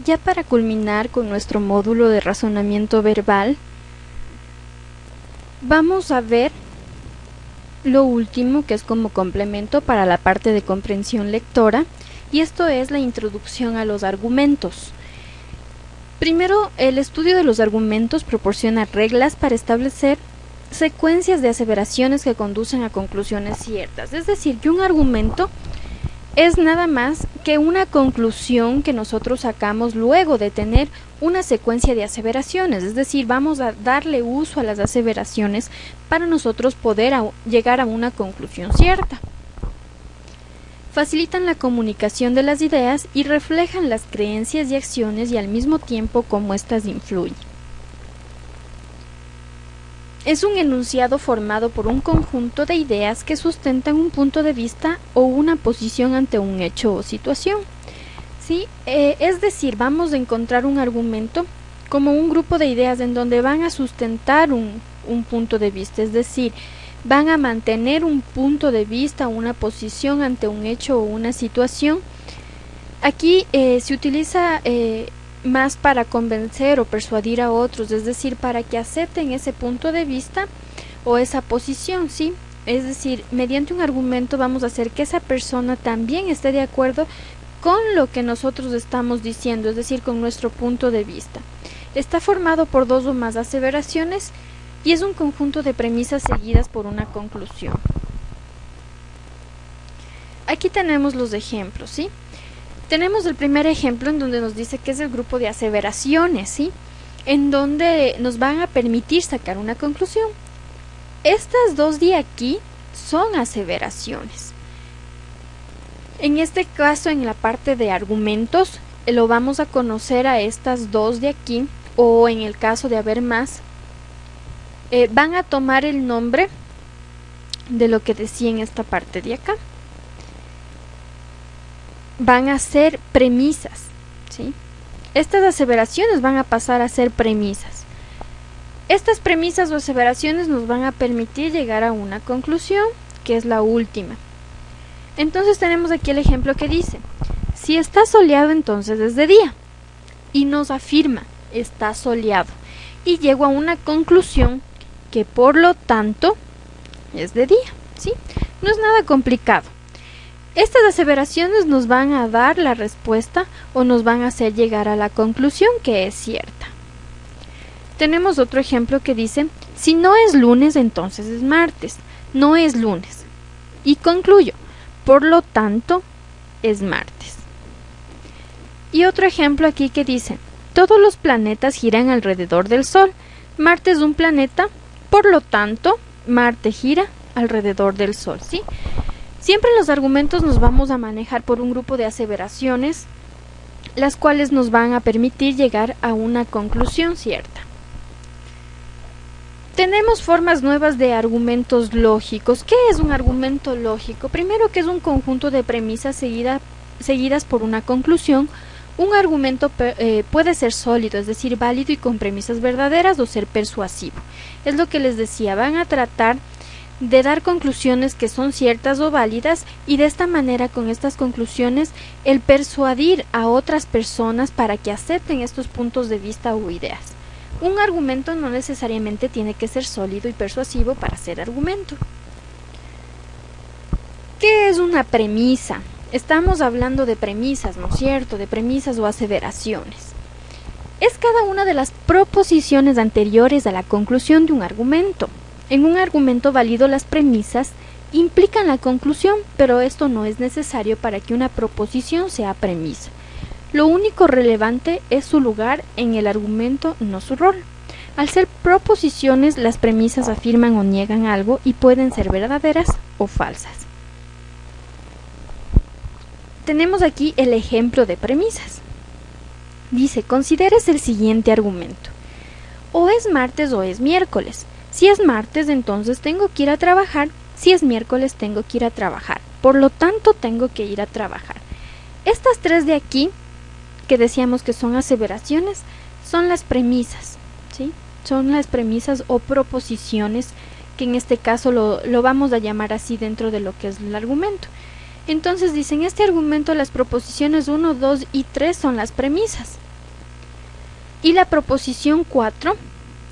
Ya para culminar con nuestro módulo de razonamiento verbal, vamos a ver lo último, que es como complemento para la parte de comprensión lectora, y esto es la introducción a los argumentos. Primero, el estudio de los argumentos proporciona reglas para establecer secuencias de aseveraciones que conducen a conclusiones ciertas. Es decir, que un argumento es nada más que una conclusión que nosotros sacamos luego de tener una secuencia de aseveraciones. Es decir, vamos a darle uso a las aseveraciones para nosotros poder llegar a una conclusión cierta. Facilitan la comunicación de las ideas y reflejan las creencias y acciones y al mismo tiempo cómo éstas influyen. Es un enunciado formado por un conjunto de ideas que sustentan un punto de vista o una posición ante un hecho o situación. ¿Sí? Es decir, vamos a encontrar un argumento como un grupo de ideas en donde van a sustentar un punto de vista, es decir, van a mantener un punto de vista o una posición ante un hecho o una situación. Aquí se utiliza más para convencer o persuadir a otros, es decir, para que acepten ese punto de vista o esa posición, ¿sí? Es decir, mediante un argumento vamos a hacer que esa persona también esté de acuerdo con lo que nosotros estamos diciendo, es decir, con nuestro punto de vista. Está formado por dos o más aseveraciones y es un conjunto de premisas seguidas por una conclusión. Aquí tenemos los ejemplos, ¿sí? Tenemos el primer ejemplo en donde nos dice que es el grupo de aseveraciones, ¿sí? En donde nos van a permitir sacar una conclusión. Estas dos de aquí son aseveraciones. En este caso, en la parte de argumentos, lo vamos a conocer a estas dos de aquí, o en el caso de haber más, van a tomar el nombre de lo que decía en esta parte de acá. Van a ser premisas, ¿sí? Estas aseveraciones van a pasar a ser premisas. Estas premisas o aseveraciones nos van a permitir llegar a una conclusión, que es la última. Entonces tenemos aquí el ejemplo que dice: si está soleado, entonces es de día. Y nos afirma, está soleado. Y llego a una conclusión que por lo tanto es de día, ¿sí? No es nada complicado. Estas aseveraciones nos van a dar la respuesta o nos van a hacer llegar a la conclusión que es cierta. Tenemos otro ejemplo que dice: si no es lunes, entonces es martes. No es lunes. Y concluyo, por lo tanto, es martes. Y otro ejemplo aquí que dice: todos los planetas giran alrededor del Sol. Marte es un planeta, por lo tanto, Marte gira alrededor del Sol, ¿sí? Siempre en los argumentos nos vamos a manejar por un grupo de aseveraciones, las cuales nos van a permitir llegar a una conclusión cierta. Tenemos formas nuevas de argumentos lógicos. ¿Qué es un argumento lógico? Primero, que es un conjunto de premisas seguidas por una conclusión. Un argumento puede ser sólido, es decir, válido y con premisas verdaderas, o ser persuasivo. Es lo que les decía, van a tratar de dar conclusiones que son ciertas o válidas, y de esta manera, con estas conclusiones, el persuadir a otras personas para que acepten estos puntos de vista o ideas. Un argumento no necesariamente tiene que ser sólido y persuasivo para ser argumento. ¿Qué es una premisa? Estamos hablando de premisas, ¿no es cierto? De premisas o aseveraciones. Es cada una de las proposiciones anteriores a la conclusión de un argumento. En un argumento válido, las premisas implican la conclusión, pero esto no es necesario para que una proposición sea premisa. Lo único relevante es su lugar en el argumento, no su rol. Al ser proposiciones, las premisas afirman o niegan algo y pueden ser verdaderas o falsas. Tenemos aquí el ejemplo de premisas. Dice: consideres el siguiente argumento. O es martes o es miércoles. Si es martes, entonces tengo que ir a trabajar. Si es miércoles, tengo que ir a trabajar. Por lo tanto, tengo que ir a trabajar. Estas tres de aquí, que decíamos que son aseveraciones, son las premisas, ¿sí? Son las premisas o proposiciones, que en este caso lo vamos a llamar así dentro de lo que es el argumento. Entonces dicen: este argumento, las proposiciones 1, 2 y 3 son las premisas. Y la proposición 4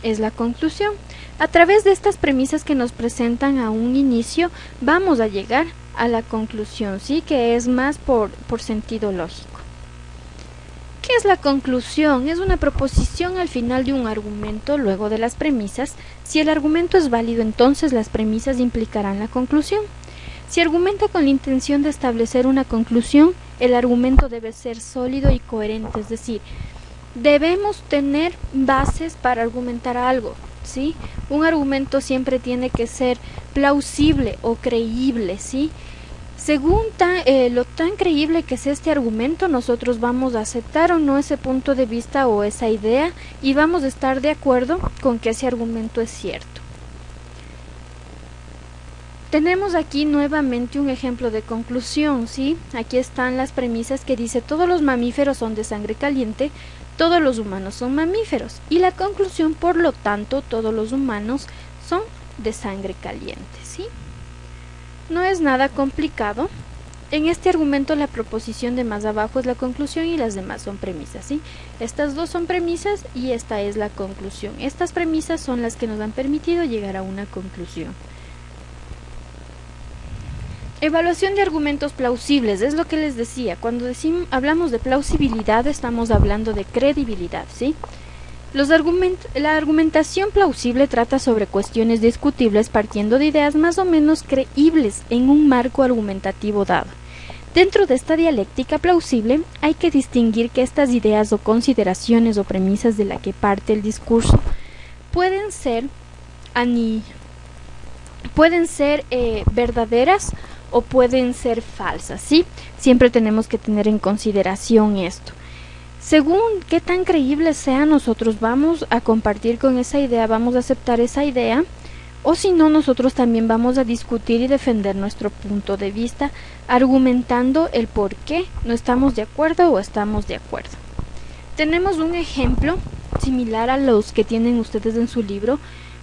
es la conclusión. A través de estas premisas que nos presentan a un inicio, vamos a llegar a la conclusión, ¿sí? Que es más por sentido lógico. ¿Qué es la conclusión? Es una proposición al final de un argumento luego de las premisas. Si el argumento es válido, entonces las premisas implicarán la conclusión. Si argumenta con la intención de establecer una conclusión, el argumento debe ser sólido y coherente, es decir, debemos tener bases para argumentar algo, ¿sí? Un argumento siempre tiene que ser plausible o creíble, ¿sí? Según lo tan creíble que es este argumento, nosotros vamos a aceptar o no ese punto de vista o esa idea y vamos a estar de acuerdo con que ese argumento es cierto. Tenemos aquí nuevamente un ejemplo de conclusión, ¿sí? Aquí están las premisas que dice todos los mamíferos son de sangre caliente, todos los humanos son mamíferos. Y la conclusión, por lo tanto, todos los humanos son de sangre caliente, ¿sí? No es nada complicado. En este argumento la proposición de más abajo es la conclusión y las demás son premisas, ¿sí? Estas dos son premisas y esta es la conclusión. Estas premisas son las que nos han permitido llegar a una conclusión. Evaluación de argumentos plausibles, es lo que les decía. Cuando hablamos de plausibilidad estamos hablando de credibilidad, ¿sí? La argumentación plausible trata sobre cuestiones discutibles partiendo de ideas más o menos creíbles en un marco argumentativo dado. Dentro de esta dialéctica plausible hay que distinguir que estas ideas o consideraciones o premisas de la que parte el discurso pueden ser verdaderas o pueden ser falsas, ¿sí? Siempre tenemos que tener en consideración esto. Según qué tan creíble sea, nosotros vamos a compartir con esa idea, vamos a aceptar esa idea, o si no, nosotros también vamos a discutir y defender nuestro punto de vista, argumentando el por qué no estamos de acuerdo o estamos de acuerdo. Tenemos un ejemplo similar a los que tienen ustedes en su libro.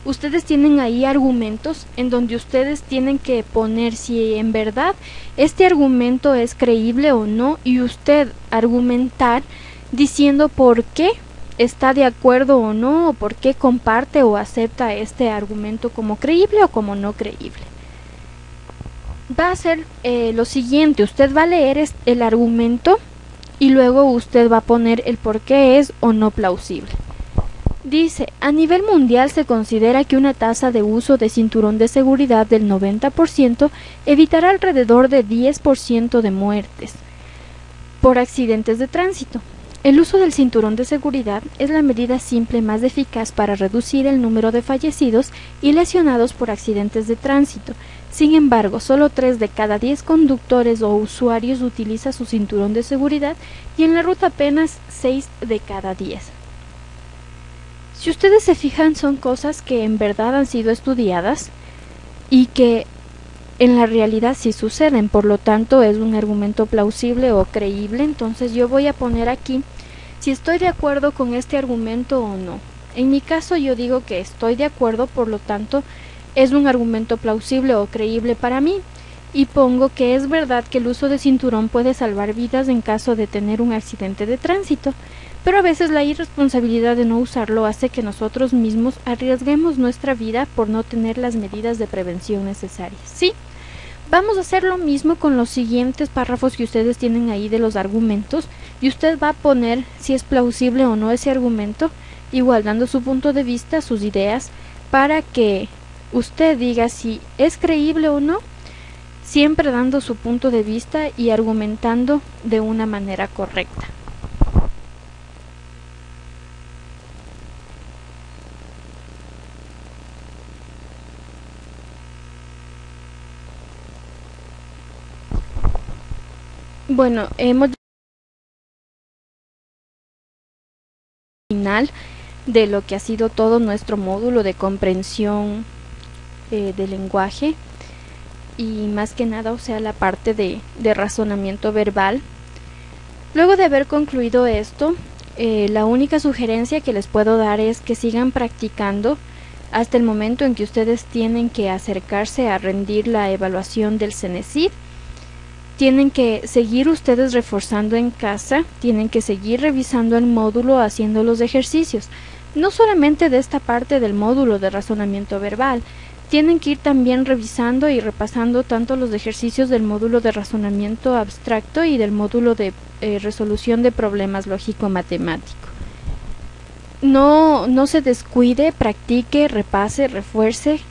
Ustedes tienen ahí argumentos en donde ustedes tienen que poner si en verdad este argumento es creíble o no y usted argumentar diciendo por qué está de acuerdo o no, o por qué comparte o acepta este argumento como creíble o como no creíble. Va a ser lo siguiente, usted va a leer el argumento y luego usted va a poner el por qué es o no plausible. Dice, a nivel mundial se considera que una tasa de uso de cinturón de seguridad del 90% evitará alrededor de 10% de muertes por accidentes de tránsito. El uso del cinturón de seguridad es la medida simple más eficaz para reducir el número de fallecidos y lesionados por accidentes de tránsito. Sin embargo, solo 3 de cada 10 conductores o usuarios utiliza su cinturón de seguridad y en la ruta apenas 6 de cada 10. Si ustedes se fijan, son cosas que en verdad han sido estudiadas y que en la realidad sí suceden, por lo tanto es un argumento plausible o creíble. Entonces yo voy a poner aquí si estoy de acuerdo con este argumento o no. En mi caso yo digo que estoy de acuerdo, por lo tanto es un argumento plausible o creíble para mí, y pongo que es verdad que el uso de cinturón puede salvar vidas en caso de tener un accidente de tránsito, pero a veces la irresponsabilidad de no usarlo hace que nosotros mismos arriesguemos nuestra vida por no tener las medidas de prevención necesarias, ¿sí? Vamos a hacer lo mismo con los siguientes párrafos que ustedes tienen ahí de los argumentos, y usted va a poner si es plausible o no ese argumento, igual dando su punto de vista, sus ideas, para que usted diga si es creíble o no, siempre dando su punto de vista y argumentando de una manera correcta. Bueno, hemos final de lo que ha sido todo nuestro módulo de comprensión del lenguaje, y más que nada, o sea, la parte de razonamiento verbal. Luego de haber concluido esto, la única sugerencia que les puedo dar es que sigan practicando hasta el momento en que ustedes tienen que acercarse a rendir la evaluación del CENESID. tienen que seguir ustedes reforzando en casa, tienen que seguir revisando el módulo, haciendo los ejercicios, no solamente de esta parte del módulo de razonamiento verbal, tienen que ir también revisando y repasando tanto los ejercicios del módulo de razonamiento abstracto y del módulo de resolución de problemas lógico-matemático. No se descuide, practique, repase, refuerce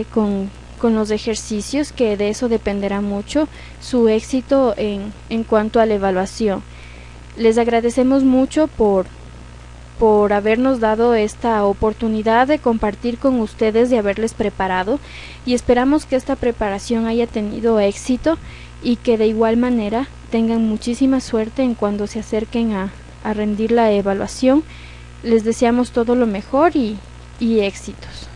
con los ejercicios, que de eso dependerá mucho su éxito en cuanto a la evaluación. Les agradecemos mucho por habernos dado esta oportunidad de compartir con ustedes, de haberles preparado, y esperamos que esta preparación haya tenido éxito y que de igual manera tengan muchísima suerte en cuando se acerquen a rendir la evaluación. Les deseamos todo lo mejor y éxitos.